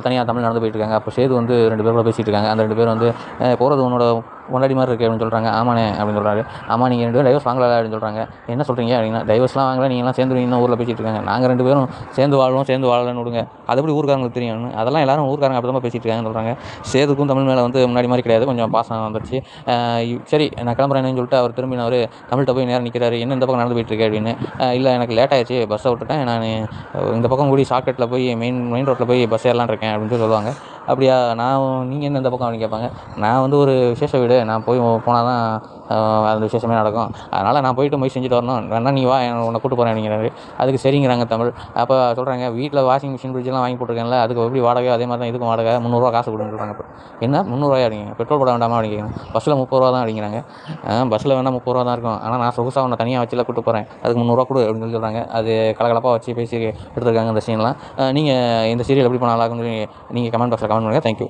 தனியாக தமிழ் நடந்து போயிட்டுருக்காங்க. அப்போ சேது வந்து 2 பேர் கூட பேசிகிட்டு இருக்காங்க. அந்த 2 பேர் வந்து போகிறது உன்னோட பொண்டாட்டி மாதிரி இருக்குது அப்படின்னு சொல்கிறாங்க. ஆமாண்ணே அப்படின்னு சொல்கிறாரு. ஆமாம் நீங்கள் 2 பேரும் டைவர்ஸ் வாங்கலை அப்படின்னு சொல்கிறாங்க. என்ன சொல்கிறீங்க அப்படின்னா, டைவர்ஸ்லாம் வாங்கலை, நீங்கள்லாம் சேர்ந்துருவீங்கன்னு ஊரில் பேசிகிட்டு இருக்காங்க. நாங்கள் 2 பேரும் சேர்ந்து வாழ்வோம், சேர்ந்து வாழலன்னு விடுங்க. அது எப்படி ஊருக்காரங்களுக்கு தெரியும்? அதெல்லாம் எல்லாரும் ஊருக்காரங்க அப்படி தான் பேசிகிட்டு இருக்காங்கன்னு சொல்கிறாங்க. சேதுக்கும் தமிழ் மேலே வந்து முன்னாடி மாதிரி கிடையாது, கொஞ்சம் பாசம் வந்துருச்சு. சரி நான் கிளம்புறேன்னு சொல்லிட்டு அவர் திரும்பினவர் தமிழ்கிட்ட போய் நேரம் நிற்கிறாரு. என்ன இந்த பக்கம் நடந்து போயிட்டுருக்கு அப்படின்னு. இல்லை எனக்கு லேட் ஆகிடுச்சு, பஸ்ஸை விட்டுட்டேன், நான் இந்த பக்கம் கூடி ஷார்ட்கட்டில் போய் மெயின் ரோட்டில் போய் பஸ் ஏறலான்னு இருக்கேன் அப்படின்னு சொல்லுவாங்க. அப்படியா, நீங்கள் என்ன இந்த பக்கம் அப்படின்னு கேட்பாங்க. நான் வந்து ஒரு விசேஷ வீடு, நான் போனால் தான் அந்த விசேஷமே நடக்கும், அதனால் நான் போயிட்டு போய் செஞ்சுட்டு வரணும், வேணா நீ வா உன்னை கூட்டு போகிறேன் அப்படிங்கிறாரு. அதுக்கு சரிங்கிறாங்க தமிழ். அப்போ சொல்கிறாங்க, வீட்டில் வாஷிங் மிஷின் ஃப்ரிட்ஜெலாம் வாங்கி போட்டிருக்கேன்ல, அதுக்கு எப்படி வாடகை, அதே மாதிரி தான் இதுக்கும் வாடகை 300 காசு கொடுன்னு சொல்கிறாங்க. இப்போ என்ன 300 அப்படிங்க, பெட்ரோல் போட வேண்டாமா அப்படிங்கிறாங்க. பஸ்ஸில் 30 தான் அப்படிங்கிறாங்க. பஸ்ஸில் வேணால் 30 தான் இருக்கும், ஆனால் நான் சொகுசாக உன்னை தனியாக வச்சுல கூட்டு போகிறேன், அதுக்கு 300 கொடு அப்படின்னு சொல்லி சொல்கிறாங்க. அது கலகலப்பாக வச்சு பேசி எடுத்துருக்காங்க அந்த சீன்லாம். நீங்கள் இந்த சீரியல் எப்படி பண்ண நல்லா இருக்குன்னு சொல்லி நீங்கள் கமெண்ட் பாக்ஸில் கமெண்ட் பண்ணுங்கள். தேங்க்யூ.